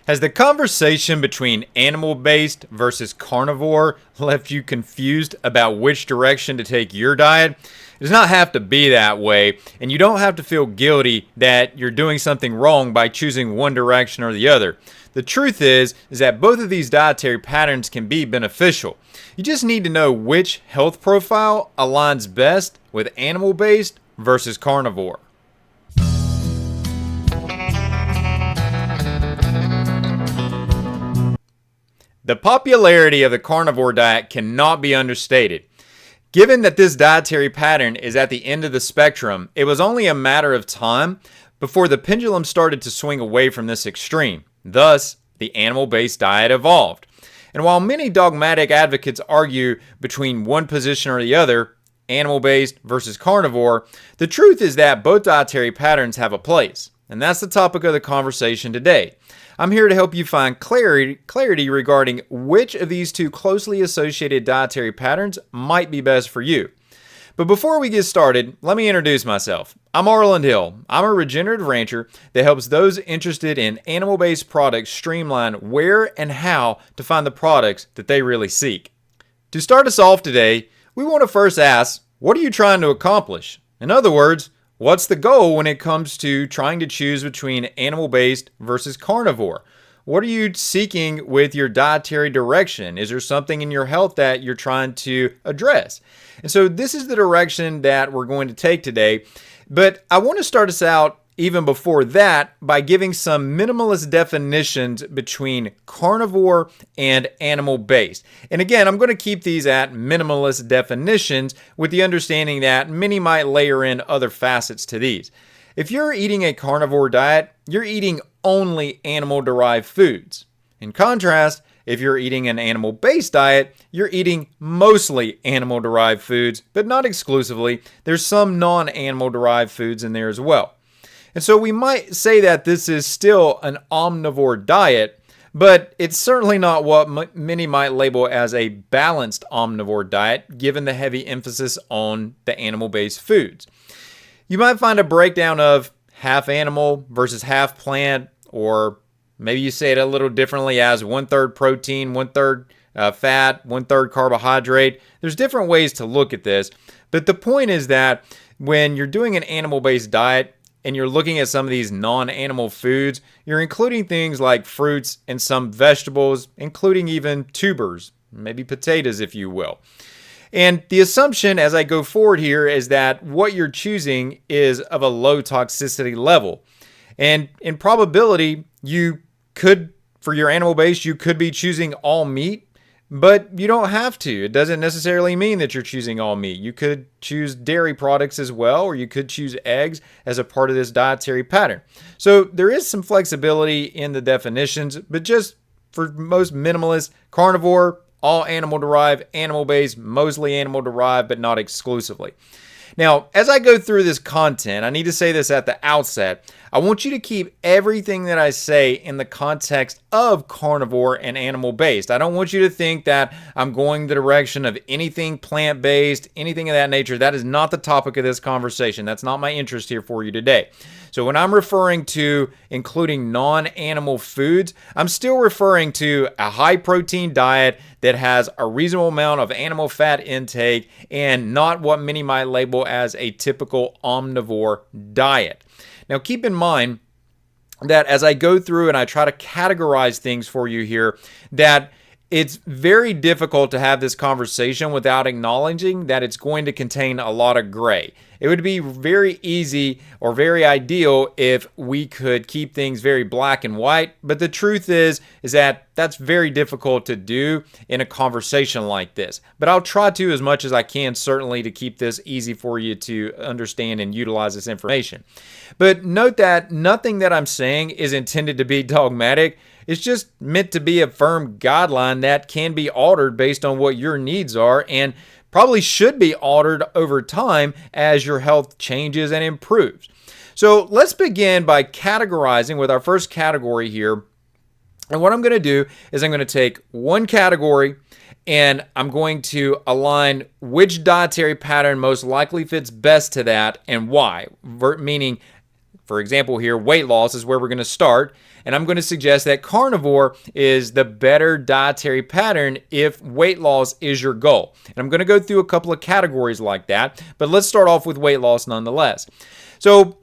Has the conversation between animal-based versus carnivore left you confused about which direction to take your diet? It does not have to be that way, and you don't have to feel guilty that you're doing something wrong by choosing one direction or the other. The truth is that both of these dietary patterns can be beneficial. You just need to know which health profile aligns best with animal-based versus carnivore. The popularity of the carnivore diet cannot be understated. Given that this dietary pattern is at the end of the spectrum, it was only a matter of time before the pendulum started to swing away from this extreme. Thus, the animal-based diet evolved. And while many dogmatic advocates argue between one position or the other, animal-based versus carnivore, the truth is that both dietary patterns have a place. And that's the topic of the conversation today. I'm here to help you find clarity regarding which of these two closely associated dietary patterns might be best for you. But before we get started, let me introduce myself. I'm Arland Hill. I'm a regenerative rancher that helps those interested in animal-based products streamline where and how to find the products that they really seek. To start us off today, we want to first ask, what are you trying to accomplish? In other words, what's the goal when it comes to trying to choose between animal-based versus carnivore? What are you seeking with your dietary direction? Is there something in your health that you're trying to address? And so this is the direction that we're going to take today. But I want to start us out even before that by giving some minimalist definitions between carnivore and animal-based. And again, I'm going to keep these at minimalist definitions with the understanding that many might layer in other facets to these. If you're eating a carnivore diet, you're eating only animal-derived foods. In contrast, if you're eating an animal-based diet, you're eating mostly animal-derived foods, but not exclusively. There's some non-animal derived foods in there as well. And so we might say that this is still an omnivore diet, but it's certainly not what many might label as a balanced omnivore diet, given the heavy emphasis on the animal-based foods. You might find a breakdown of half animal versus half plant, or maybe you say it a little differently as 1/3 protein, 1/3 fat, 1/3 carbohydrate. There's different ways to look at this, but the point is that when you're doing an animal-based diet, and you're looking at some of these non-animal foods, you're including things like fruits and some vegetables, including even tubers, maybe potatoes, if you will. And the assumption as I go forward here is that what you're choosing is of a low toxicity level. And in probability, you could, for your animal base, you could be choosing all meat, but you don't have to. It doesn't necessarily mean that you're choosing all meat. You could choose dairy products as well, or you could choose eggs as a part of this dietary pattern. So there is some flexibility in the definitions, but just for most minimalists, carnivore, all animal-derived, animal-based, mostly animal-derived, but not exclusively. Now, as I go through this content, I need to say this at the outset. I want you to keep everything that I say in the context of carnivore and animal-based. I don't want you to think that I'm going the direction of anything plant-based, anything of that nature. That is not the topic of this conversation. That's not my interest here for you today. So when I'm referring to including non-animal foods, I'm still referring to a high-protein diet that has a reasonable amount of animal fat intake and not what many might label as a typical omnivore diet. Now, keep in mind that as I go through and I try to categorize things for you here, that it's very difficult to have this conversation without acknowledging that it's going to contain a lot of gray. It would be very easy or very ideal if we could keep things very black and white, but the truth is that that's very difficult to do in a conversation like this. But I'll try to as much as I can, certainly, to keep this easy for you to understand and utilize this information. But note that nothing that I'm saying is intended to be dogmatic. It's just meant to be a firm guideline that can be altered based on what your needs are and probably should be altered over time as your health changes and improves. So let's begin by categorizing with our first category here. And what I'm going to do is I'm going to take one category and I'm going to align which dietary pattern most likely fits best to that and why. Meaning, for example here, weight loss is where we're going to start, and I'm going to suggest that carnivore is the better dietary pattern if weight loss is your goal. And I'm going to go through a couple of categories like that, but let's start off with weight loss nonetheless. So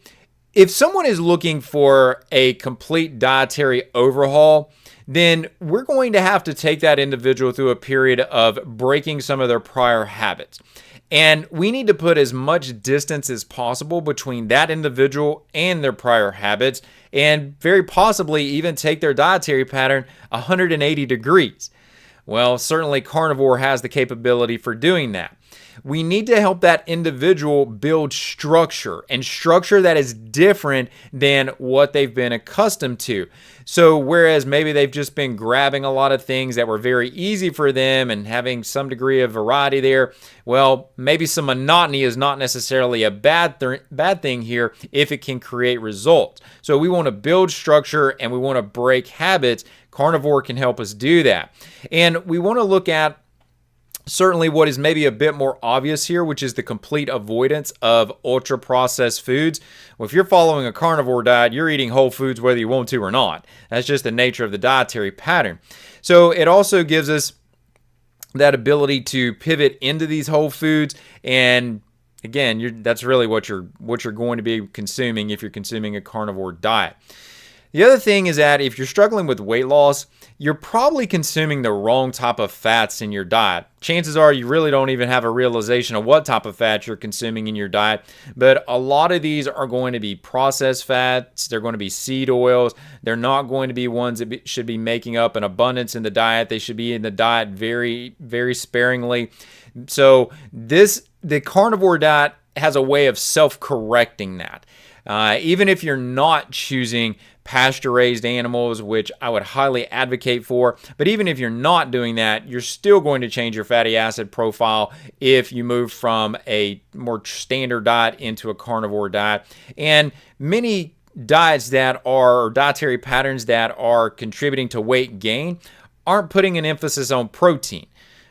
if someone is looking for a complete dietary overhaul, then we're going to have to take that individual through a period of breaking some of their prior habits. And we need to put as much distance as possible between that individual and their prior habits, and very possibly even take their dietary pattern 180 degrees. Well, certainly carnivore has the capability for doing that. We need to help that individual build structure, and structure that is different than what they've been accustomed to. So whereas maybe they've just been grabbing a lot of things that were very easy for them and having some degree of variety there, well, maybe some monotony is not necessarily a bad thing here if it can create results. So we want to build structure and we want to break habits. Carnivore can help us do that. And we want to look at certainly what is maybe a bit more obvious here, which is the complete avoidance of ultra-processed foods. Well, if you're following a carnivore diet, you're eating whole foods whether you want to or not. That's just the nature of the dietary pattern. So it also gives us that ability to pivot into these whole foods, and again, that's really what you're going to be consuming if you're consuming a carnivore diet. The other thing is that if you're struggling with weight loss, you're probably consuming the wrong type of fats in your diet. Chances are you really don't even have a realization of what type of fat you're consuming in your diet, but a lot of these are going to be processed fats. They're going to be seed oils. They're not going to be ones that should be making up an abundance in the diet. They should be in the diet very, very sparingly. So the carnivore diet has a way of self-correcting that. Even if you're not choosing pasture-raised animals, which I would highly advocate for, but even if you're not doing that, you're still going to change your fatty acid profile if you move from a more standard diet into a carnivore diet. And many diets that are, or dietary patterns that are contributing to weight gain aren't putting an emphasis on protein.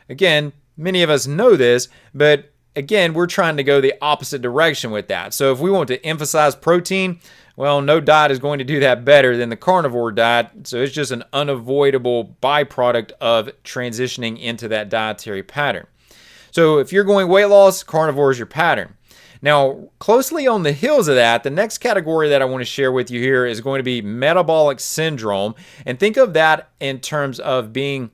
Again, many of us know this, but again, we're trying to go the opposite direction with that. So if we want to emphasize protein, well, no diet is going to do that better than the carnivore diet. So it's just an unavoidable byproduct of transitioning into that dietary pattern. So if you're going weight loss, carnivore is your pattern. Now, closely on the heels of that, the next category that I want to share with you here is going to be metabolic syndrome. And think of that in terms of being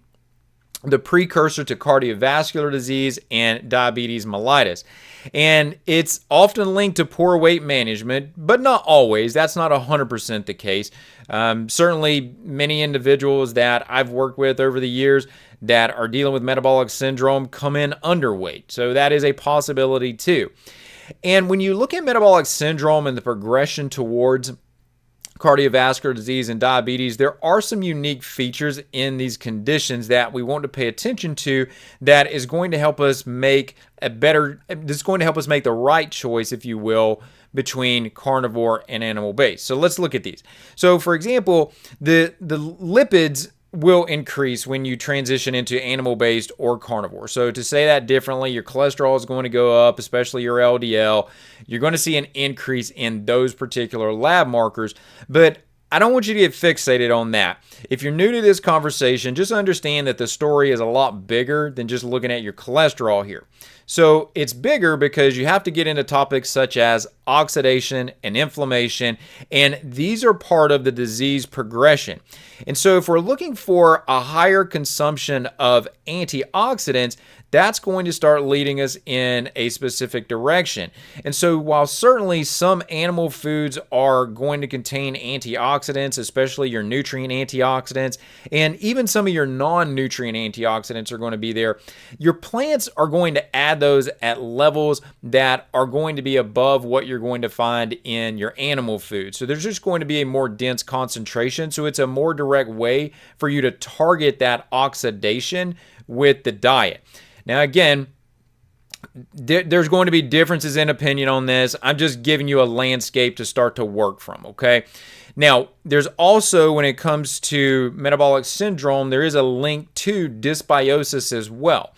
the precursor to cardiovascular disease and diabetes mellitus. And it's often linked to poor weight management, but not always. That's not 100% the case. Certainly, many individuals that I've worked with over the years that are dealing with metabolic syndrome come in underweight. So that is a possibility too. And when you look at metabolic syndrome and the progression towards cardiovascular disease and diabetes, there are some unique features in these conditions that we want to pay attention to that is going to help us make the right choice, if you will, between carnivore and animal-based. So let's look at these. So for example, the lipids will increase when you transition into animal-based or carnivore. So to say that differently, your cholesterol is going to go up, especially your LDL. You're going to see an increase in those particular lab markers, but I don't want you to get fixated on that. If you're new to this conversation, just understand that the story is a lot bigger than just looking at your cholesterol here. So it's bigger because you have to get into topics such as oxidation and inflammation, and these are part of the disease progression. And so if we're looking for a higher consumption of antioxidants, that's going to start leading us in a specific direction. And so while certainly some animal foods are going to contain antioxidants, especially your nutrient antioxidants, and even some of your non-nutrient antioxidants are going to be there, your plants are going to add those at levels that are going to be above what you're going to find in your animal food. So there's just going to be a more dense concentration. So it's a more direct way for you to target that oxidation with the diet. Now, again, There's going to be differences in opinion on this. I'm just giving you a landscape to start to work from, okay? Now, there's also, when it comes to metabolic syndrome, there is a link to dysbiosis as well.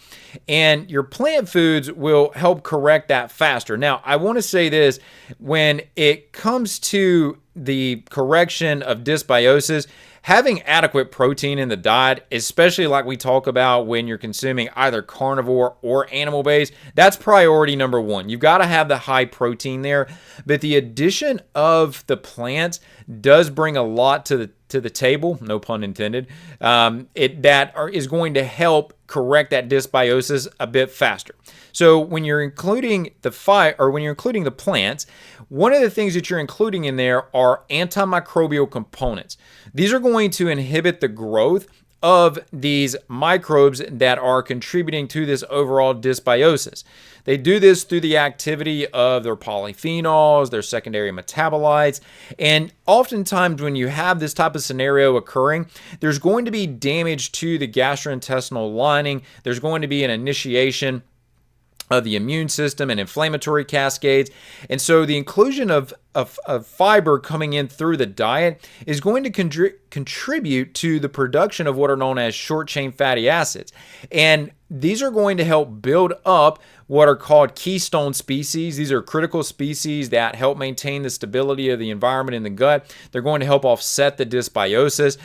And your plant foods will help correct that faster. Now, I want to say this, when it comes to the correction of dysbiosis, having adequate protein in the diet, especially like we talk about when you're consuming either carnivore or animal-based, that's priority number one. You've got to have the high protein there, but the addition of the plants does bring a lot to the table, no pun intended, is going to help correct that dysbiosis a bit faster. So when you're including the plants, one of the things that you're including in there are antimicrobial components. These are going to inhibit the growth of these microbes that are contributing to this overall dysbiosis. They do this through the activity of their polyphenols, their secondary metabolites, and oftentimes when you have this type of scenario occurring, there's going to be damage to the gastrointestinal lining. There's going to be an initiation of the immune system and inflammatory cascades. And so the inclusion of fiber coming in through the diet is going to contribute to the production of what are known as short-chain fatty acids. And these are going to help build up what are called keystone species. These are critical species that help maintain the stability of the environment in the gut. They're going to help offset the dysbiosis.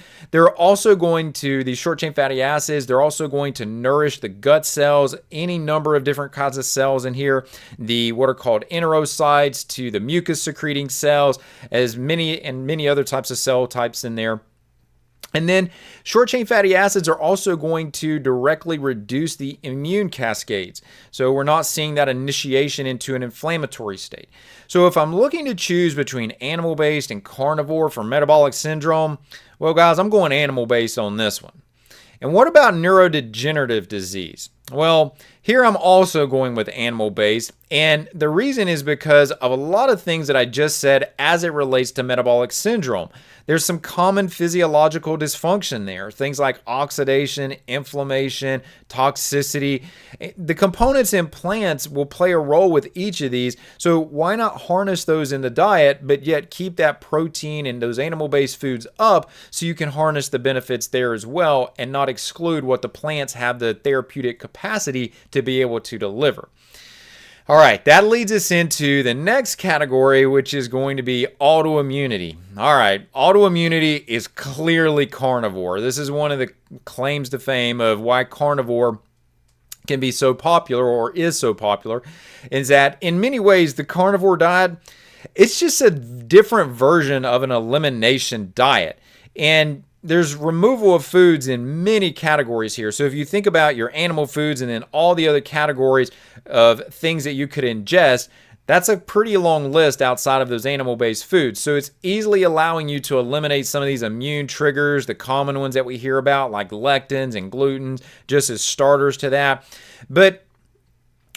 These short-chain fatty acids, they're also going to nourish the gut cells, any number of different kinds of cells in here, what are called enterocytes to the mucus secreting cells, as many other types of cell types in there. And then short-chain fatty acids are also going to directly reduce the immune cascades. So we're not seeing that initiation into an inflammatory state. So if I'm looking to choose between animal-based and carnivore for metabolic syndrome, well, guys, I'm going animal-based on this one. And what about neurodegenerative disease? Well, here I'm also going with animal-based, and the reason is because of a lot of things that I just said as it relates to metabolic syndrome. There's some common physiological dysfunction there, things like oxidation, inflammation, toxicity. The components in plants will play a role with each of these, so why not harness those in the diet, but yet keep that protein and those animal-based foods up so you can harness the benefits there as well and not exclude what the plants have the therapeutic capacity to be able to deliver. All right, that leads us into the next category, which is going to be autoimmunity. All right, autoimmunity is clearly carnivore. This is one of the claims to fame of why carnivore can be so popular, or is so popular, is that in many ways the carnivore diet, it's just a different version of an elimination diet. And there's removal of foods in many categories here. So if you think about your animal foods and then all the other categories of things that you could ingest, that's a pretty long list outside of those animal-based foods. So it's easily allowing you to eliminate some of these immune triggers, the common ones that we hear about, like lectins and glutens, just as starters to that. But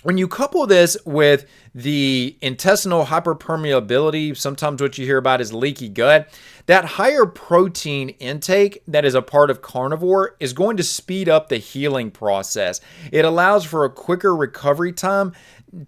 when you couple this with the intestinal hyperpermeability, sometimes what you hear about is leaky gut, that higher protein intake that is a part of carnivore is going to speed up the healing process. It allows for a quicker recovery time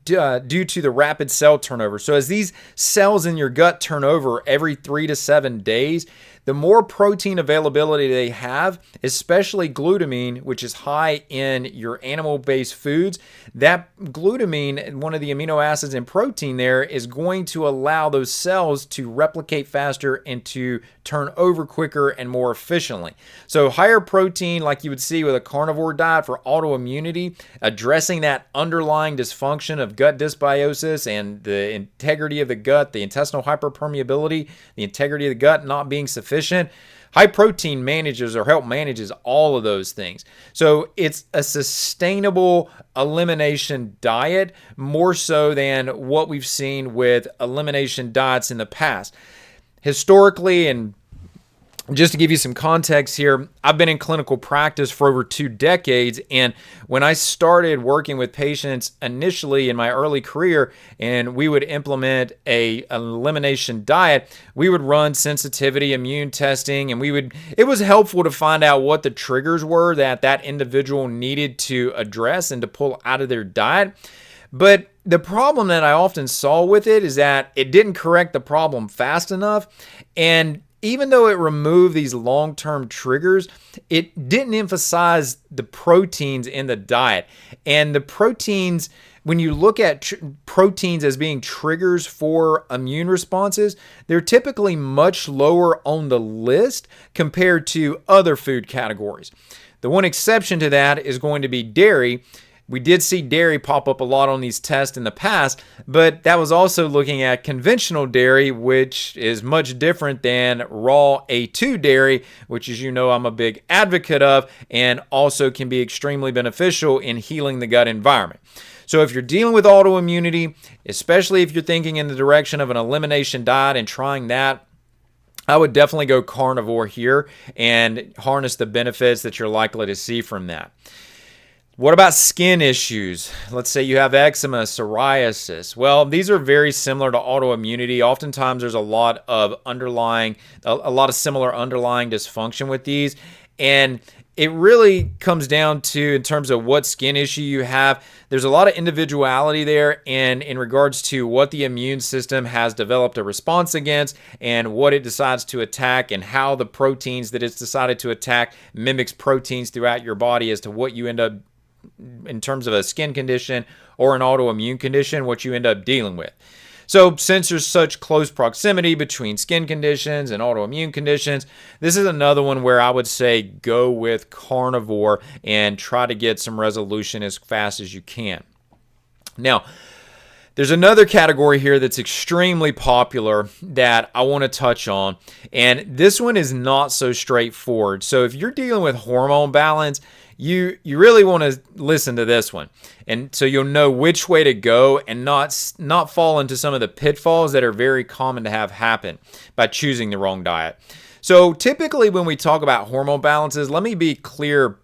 due to the rapid cell turnover. So as these cells in your gut turn over every 3 to 7 days, the more protein availability they have, especially glutamine, which is high in your animal-based foods, that glutamine, one of the amino acids in protein there, is going to allow those cells to replicate faster and to turn over quicker and more efficiently. So higher protein, like you would see with a carnivore diet for autoimmunity, addressing that underlying dysfunction of gut dysbiosis and the integrity of the gut, the intestinal hyperpermeability, the integrity of the gut not being sufficient. High protein manages all of those things. So it's a sustainable elimination diet, more so than what we've seen with elimination diets in the past. Historically, and just to give you some context here, I've been in clinical practice for over 2 decades, and when I started working with patients initially in my early career, and we would implement an elimination diet, we would run sensitivity immune testing, and it was helpful to find out what the triggers were that individual needed to address and to pull out of their diet. But the problem that I often saw with it is that it didn't correct the problem fast enough. And even though it removed these long-term triggers, it didn't emphasize the proteins in the diet. And the proteins, when you look at proteins as being triggers for immune responses, they're typically much lower on the list compared to other food categories. The one exception to that is going to be dairy. We did see dairy pop up a lot on these tests in the past, but that was also looking at conventional dairy, which is much different than raw A2 dairy, which, as you know, I'm a big advocate of and also can be extremely beneficial in healing the gut environment. So if you're dealing with autoimmunity, especially if you're thinking in the direction of an elimination diet and trying that, I would definitely go carnivore here and harness the benefits that you're likely to see from that. What about skin issues? Let's say you have eczema, psoriasis. Well, these are very similar to autoimmunity. Oftentimes there's a lot of similar underlying dysfunction with these. And it really comes down to, in terms of what skin issue you have, there's a lot of individuality there, and in regards to what the immune system has developed a response against and what it decides to attack and how the proteins that it's decided to attack mimics proteins throughout your body as to what you end up, in terms of a skin condition or an autoimmune condition, what you end up dealing with. So since there's such close proximity between skin conditions and autoimmune conditions, this is another one where I would say go with carnivore and try to get some resolution as fast as you can. Now, there's another category here that's extremely popular that I want to touch on, and this one is not so straightforward. So if you're dealing with hormone balance, you really want to listen to this one, and so you'll know which way to go and not fall into some of the pitfalls that are very common to have happen by choosing the wrong diet. So typically when we talk about hormone balances, let me be clear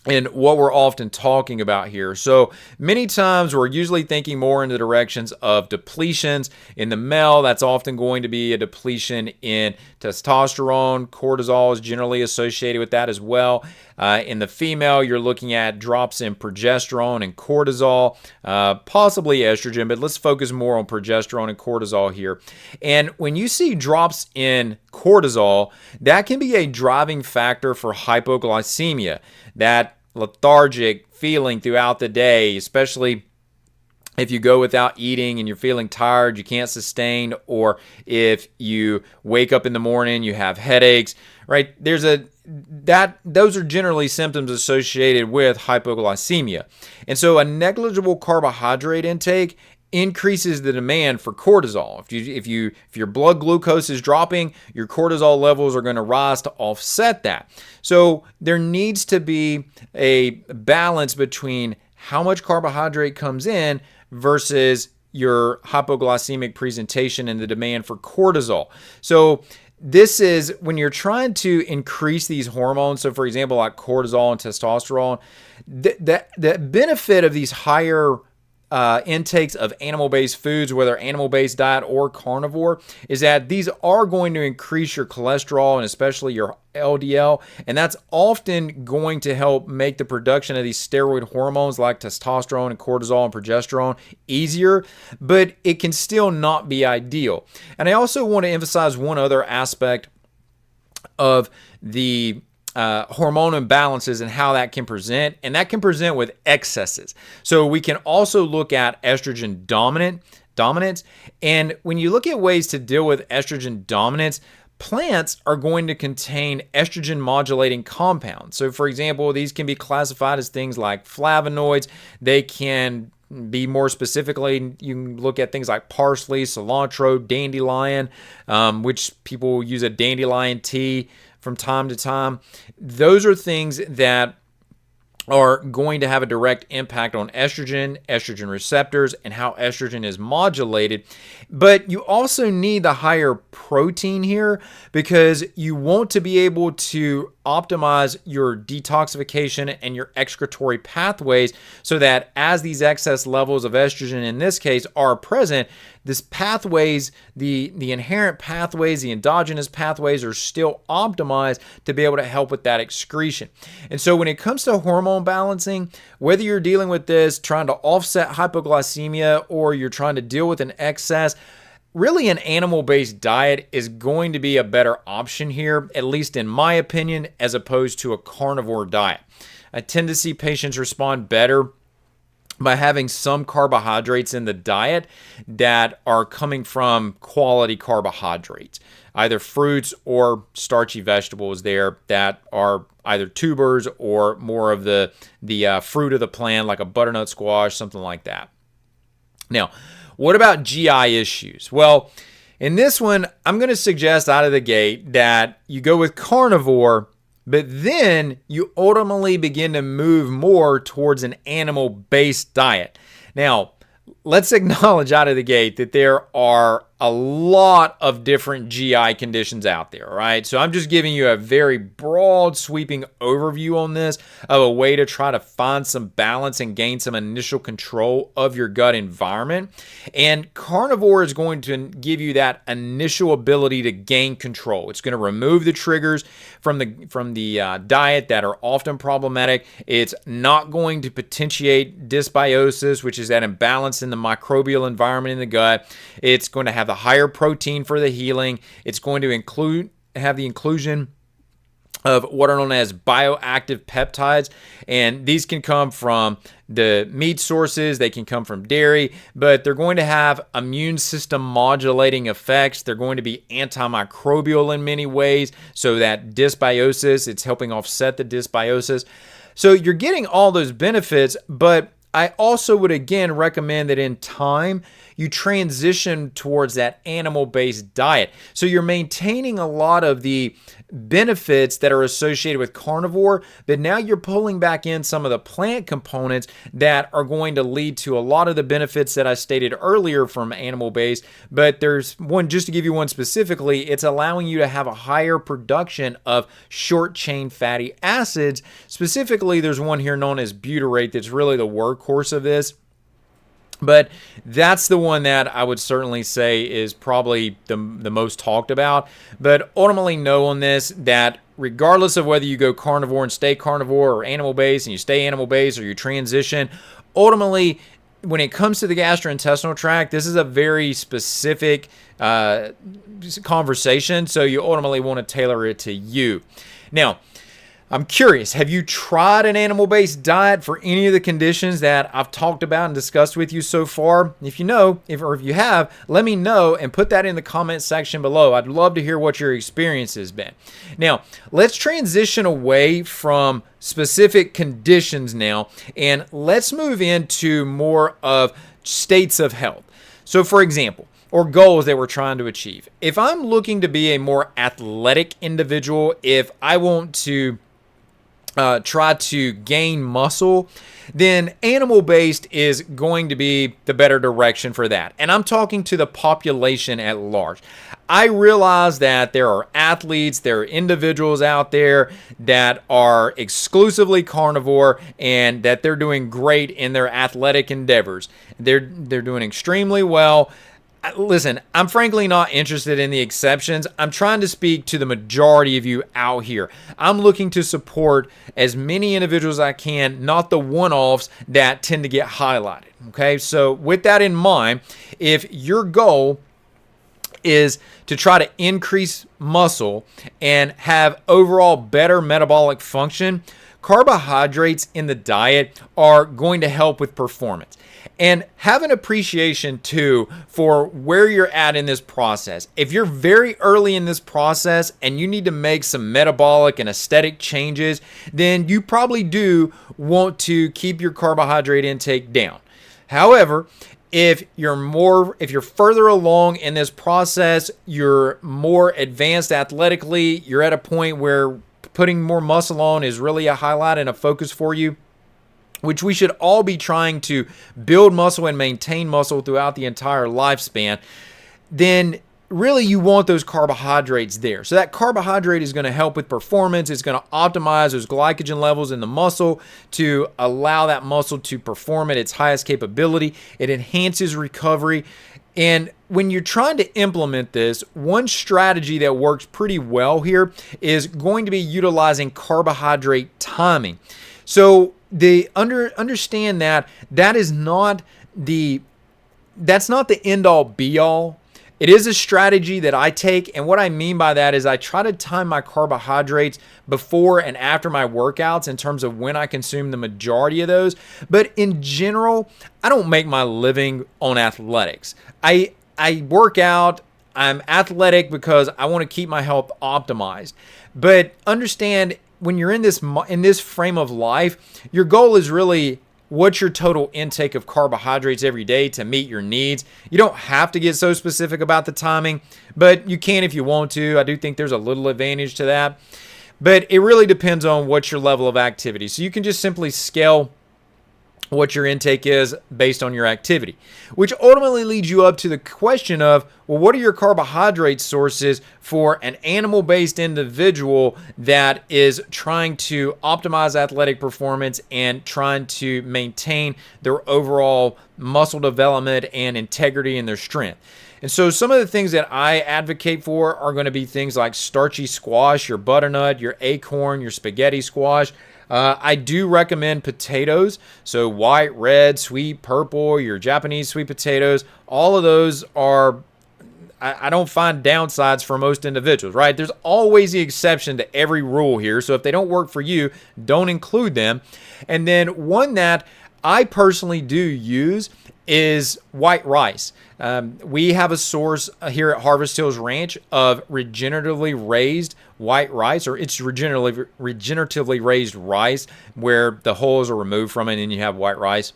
in what we're often talking about here. So many times we're usually thinking more in the directions of depletions. In the male, that's often going to be a depletion in testosterone. Cortisol is generally associated with that as well. In the female, you're looking at drops in progesterone and cortisol, possibly estrogen, but let's focus more on progesterone and cortisol here. And when you see drops in cortisol, that can be a driving factor for hypoglycemia. That lethargic feeling throughout the day, especially if you go without eating and you're feeling tired, you can't sustain, or if you wake up in the morning, you have headaches, right? Those are generally symptoms associated with hypoglycemia. And so a negligible carbohydrate intake increases the demand for cortisol. If your blood glucose is dropping, your cortisol levels are going to rise to offset that. So there needs to be a balance between how much carbohydrate comes in versus your hypoglycemic presentation and the demand for cortisol. So this is when you're trying to increase these hormones. So for example, like cortisol and testosterone, the benefit of these higher intakes of animal-based foods, whether animal-based diet or carnivore, is that these are going to increase your cholesterol and especially your LDL, and that's often going to help make the production of these steroid hormones like testosterone and cortisol and progesterone easier, but it can still not be ideal. And I also want to emphasize one other aspect of the hormone imbalances and how that can present, and that can present with excesses. So we can also look at estrogen dominance, and when you look at ways to deal with estrogen dominance, plants are going to contain estrogen modulating compounds. So for example, these can be classified as things like flavonoids. They can be more specifically, you can look at things like parsley, cilantro, dandelion, which people use a dandelion tea from time to time. Those are things that are going to have a direct impact on estrogen receptors, and how estrogen is modulated. But you also need the higher protein here because you want to be able to optimize your detoxification and your excretory pathways so that as these excess levels of estrogen in this case are present, this pathways, the inherent pathways, the endogenous pathways are still optimized to be able to help with that excretion. And so when it comes to hormone balancing, whether you're dealing with this, trying to offset hypoglycemia, or you're trying to deal with an excess, really an animal-based diet is going to be a better option here, at least in my opinion, as opposed to a carnivore diet. I tend to see patients respond better by having some carbohydrates in the diet that are coming from quality carbohydrates, either fruits or starchy vegetables there that are either tubers or more of the fruit of the plant, like a butternut squash, something like that. Now, what about GI issues? Well, in this one, I'm going to suggest out of the gate that you go with carnivore, but then you ultimately begin to move more towards an animal-based diet. Now, let's acknowledge out of the gate that there are a lot of different GI conditions out there, right? So I'm just giving you a very broad sweeping overview on this of a way to try to find some balance and gain some initial control of your gut environment. And carnivore is going to give you that initial ability to gain control. It's going to remove the triggers from the diet that are often problematic. It's not going to potentiate dysbiosis, which is that imbalance in the microbial environment in the gut. It's going to have the higher protein for the healing. It's going to have the inclusion of what are known as bioactive peptides, and these can come from the meat sources, they can come from dairy, but they're going to have immune system modulating effects. They're going to be antimicrobial in many ways, so that dysbiosis, it's helping offset the dysbiosis. So you're getting all those benefits, but I also would again recommend that in time you transition towards that animal-based diet. So you're maintaining a lot of the benefits that are associated with carnivore, but now you're pulling back in some of the plant components that are going to lead to a lot of the benefits that I stated earlier from animal-based. But there's one, just to give you one specifically, it's allowing you to have a higher production of short-chain fatty acids. Specifically, there's one here known as butyrate that's really the workhorse of this. But that's the one that I would certainly say is probably the most talked about. But ultimately know on this that regardless of whether you go carnivore and stay carnivore, or animal-based and you stay animal-based, or you transition, ultimately when it comes to the gastrointestinal tract, this is a very specific conversation. So you ultimately want to tailor it to you. Now, I'm curious, have you tried an animal-based diet for any of the conditions that I've talked about and discussed with you so far? If you know, if you have, let me know and put that in the comment section below. I'd love to hear what your experience has been. Now, let's transition away from specific conditions now, and let's move into more of states of health. So for example, or goals that we're trying to achieve. If I'm looking to be a more athletic individual, if I want to try to gain muscle, then animal-based is going to be the better direction for that. And I'm talking to the population at large. I realize that there are athletes, there are individuals out there that are exclusively carnivore and that they're doing great in their athletic endeavors. They're doing extremely well. Listen, I'm frankly not interested in the exceptions. I'm trying to speak to the majority of you out here. I'm looking to support as many individuals as I can, not the one-offs that tend to get highlighted. Okay, so with that in mind, if your goal is to try to increase muscle and have overall better metabolic function, carbohydrates in the diet are going to help with performance. And have an appreciation too for where you're at in this process. If you're very early in this process and you need to make some metabolic and aesthetic changes, then you probably do want to keep your carbohydrate intake down. However, if you're further along in this process, you're more advanced athletically, you're at a point where putting more muscle on is really a highlight and a focus for you, which we should all be trying to build muscle and maintain muscle throughout the entire lifespan, then really you want those carbohydrates there. So that carbohydrate is going to help with performance. It's going to optimize those glycogen levels in the muscle to allow that muscle to perform at its highest capability. It enhances recovery. And when you're trying to implement this, one strategy that works pretty well here is going to be utilizing carbohydrate timing. So understand that is not that's not the end all be all. It is a strategy that I take, and what I mean by that is I try to time my carbohydrates before and after my workouts in terms of when I consume the majority of those. But in general, I don't make my living on athletics. I work out, I'm athletic because I want to keep my health optimized. But understand, when you're in this frame of life, your goal is really what's your total intake of carbohydrates every day to meet your needs. You don't have to get so specific about the timing, but you can if you want to. I do think there's a little advantage to that, but it really depends on what your level of activity. So you can just simply scale what your intake is based on your activity, which ultimately leads you up to the question of, well, what are your carbohydrate sources for an animal-based individual that is trying to optimize athletic performance and trying to maintain their overall muscle development and integrity in their strength? And so some of the things that I advocate for are going to be things like starchy squash, your butternut, your acorn, your spaghetti squash. I do recommend potatoes, so white, red, sweet, purple, your Japanese sweet potatoes. All of those are, I don't find downsides for most individuals, right? There's always the exception to every rule here, so if they don't work for you, don't include them. And then one that I personally do use is white rice. We have a source here at Harvest Hills Ranch of regeneratively raised white rice, or it's regeneratively raised rice where the hulls are removed from it and you have white rice.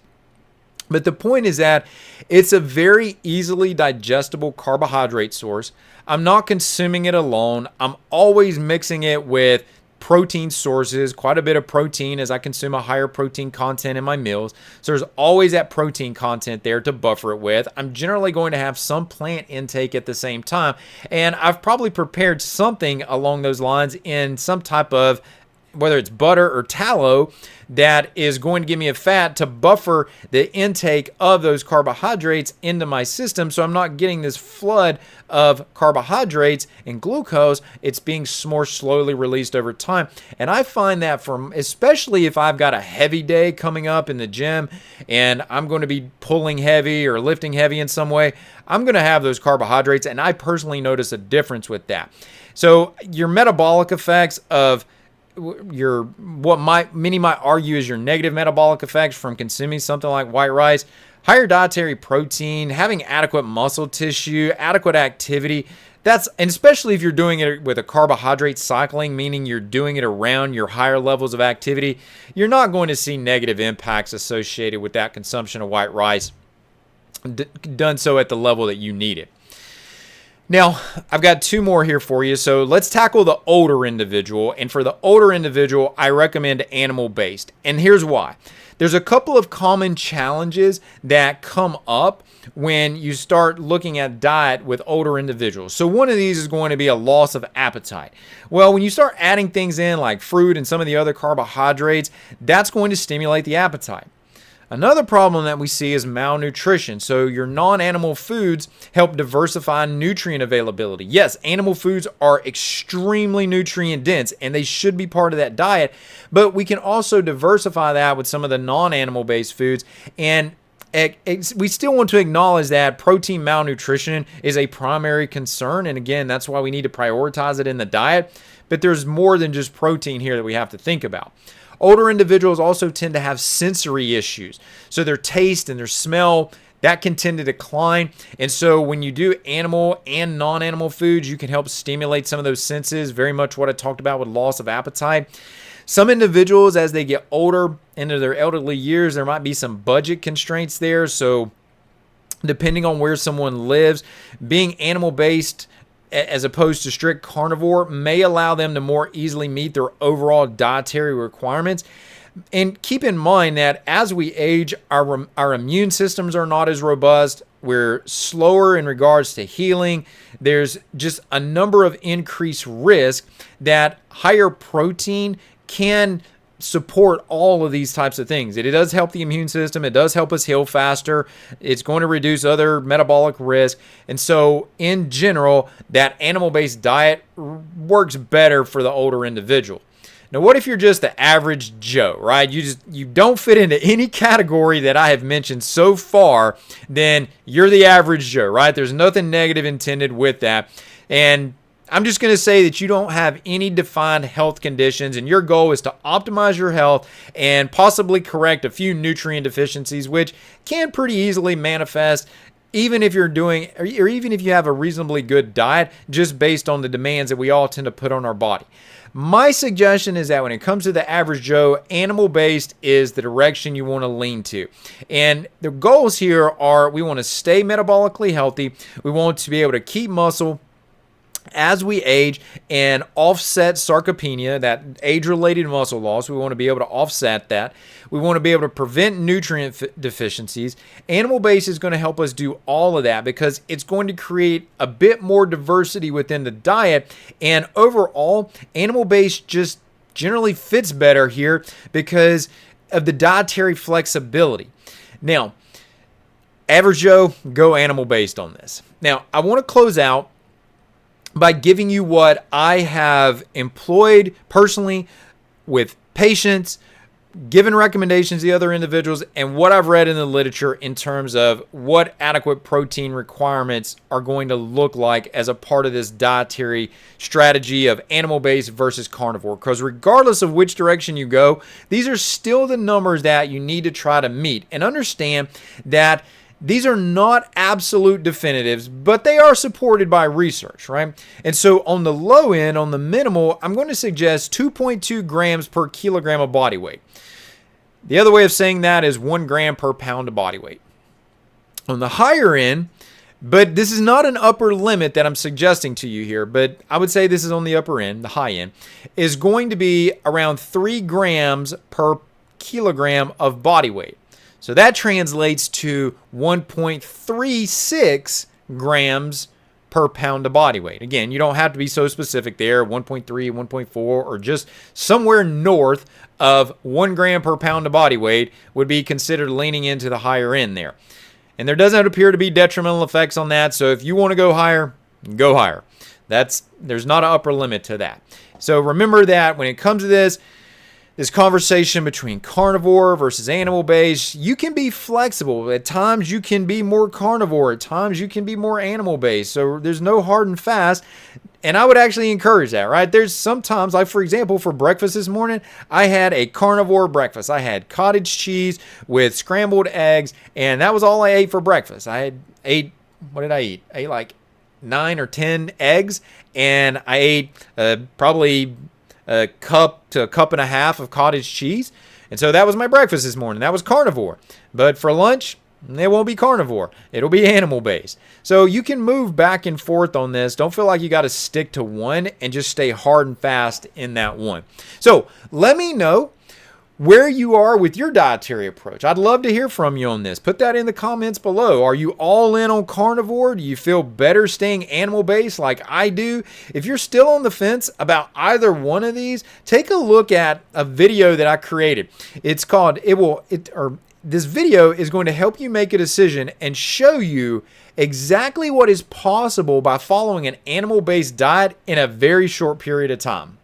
But the point is that it's a very easily digestible carbohydrate source. I'm not consuming it alone. I'm always mixing it with protein sources, quite a bit of protein as I consume a higher protein content in my meals. So there's always that protein content there to buffer it with. I'm generally going to have some plant intake at the same time. And I've probably prepared something along those lines in some type of, whether it's butter or tallow, that is going to give me a fat to buffer the intake of those carbohydrates into my system, so I'm not getting this flood of carbohydrates and glucose. It's being more slowly released over time. And I find that especially if I've got a heavy day coming up in the gym and I'm going to be pulling heavy or lifting heavy in some way, I'm going to have those carbohydrates, and I personally notice a difference with that. So your metabolic effects of many might argue is your negative metabolic effects from consuming something like white rice, higher dietary protein, having adequate muscle tissue, adequate activity. And especially if you're doing it with a carbohydrate cycling, meaning you're doing it around your higher levels of activity, you're not going to see negative impacts associated with that consumption of white rice done so at the level that you need it. Now, I've got two more here for you. So let's tackle the older individual. And for the older individual, I recommend animal-based. And here's why. There's a couple of common challenges that come up when you start looking at diet with older individuals. So one of these is going to be a loss of appetite. Well, when you start adding things in like fruit and some of the other carbohydrates, that's going to stimulate the appetite. Another problem that we see is malnutrition. So your non-animal foods help diversify nutrient availability. Yes, animal foods are extremely nutrient dense and they should be part of that diet, but we can also diversify that with some of the non-animal based foods. And we still want to acknowledge that protein malnutrition is a primary concern. And again, that's why we need to prioritize it in the diet. But there's more than just protein here that we have to think about. Older individuals also tend to have sensory issues. So their taste and their smell, that can tend to decline. And so when you do animal and non-animal foods, you can help stimulate some of those senses, very much what I talked about with loss of appetite. Some individuals, as they get older, into their elderly years, there might be some budget constraints there. So depending on where someone lives, being animal-based as opposed to strict carnivore may allow them to more easily meet their overall dietary requirements. And keep in mind that as we age, our immune systems are not as robust. We're slower in regards to healing. There's just a number of increased risk that higher protein can support all of these types of things. It does help the immune system. It does help us heal faster. It's going to reduce other metabolic risk. And so in general, that animal-based diet works better for the older individual. Now, what if you're just the average Joe, right? You don't fit into any category that I have mentioned so far, then you're the average Joe, right? There's nothing negative intended with that. And I'm just going to say that you don't have any defined health conditions, and your goal is to optimize your health and possibly correct a few nutrient deficiencies, which can pretty easily manifest even if you're doing, or even if you have a reasonably good diet, just based on the demands that we all tend to put on our body. My suggestion is that when it comes to the average Joe, animal-based is the direction you want to lean to. And the goals here are we want to stay metabolically healthy. We want to be able to keep muscle as we age and offset sarcopenia, that age-related muscle loss. We want to be able to offset that. We want to be able to prevent nutrient deficiencies. Animal-based is going to help us do all of that because it's going to create a bit more diversity within the diet. And overall, animal-based just generally fits better here because of the dietary flexibility. Now, average Joe, go animal-based on this. Now, I want to close out by giving you what I have employed personally with patients, given recommendations to the other individuals, and what I've read in the literature in terms of what adequate protein requirements are going to look like as a part of this dietary strategy of animal-based versus carnivore. Because regardless of which direction you go, these are still the numbers that you need to try to meet. And understand that these are not absolute definitives, but they are supported by research, right? And so on the low end, on the minimal, I'm going to suggest 2.2 grams per kilogram of body weight. The other way of saying that is 1 gram per pound of body weight. On the higher end, but this is not an upper limit that I'm suggesting to you here, but I would say this is on the upper end, the high end, is going to be around 3 grams per kilogram of body weight. So that translates to 1.36 grams per pound of body weight. Again, you don't have to be so specific there, 1.3, 1.4, or just somewhere north of 1 gram per pound of body weight would be considered leaning into the higher end there. And there doesn't appear to be detrimental effects on that, so if you want to go higher, go higher. There's not an upper limit to that. So remember that when it comes to this conversation between carnivore versus animal-based, you can be flexible. At times you can be more carnivore. At times you can be more animal-based. So there's no hard and fast. And I would actually encourage that, right? There's sometimes, like for example, for breakfast this morning, I had a carnivore breakfast. I had cottage cheese with scrambled eggs, and that was all I ate for breakfast. What did I eat? I ate like 9 or 10 eggs, and I ate probably a cup to a cup and a half of cottage cheese. And so that was my breakfast this morning. That was carnivore. But for lunch, it won't be carnivore. It'll be animal-based. So you can move back and forth on this. Don't feel like you got to stick to one and just stay hard and fast in that one. So let me know where you are with your dietary approach. I'd love to hear from you on this. Put that in the comments below. Are you all in on carnivore? Do you feel better staying animal-based like I do? If you're still on the fence about either one of these, take a look at a video that I created. It's called this video is going to help you make a decision and show you exactly what is possible by following an animal-based diet in a very short period of time.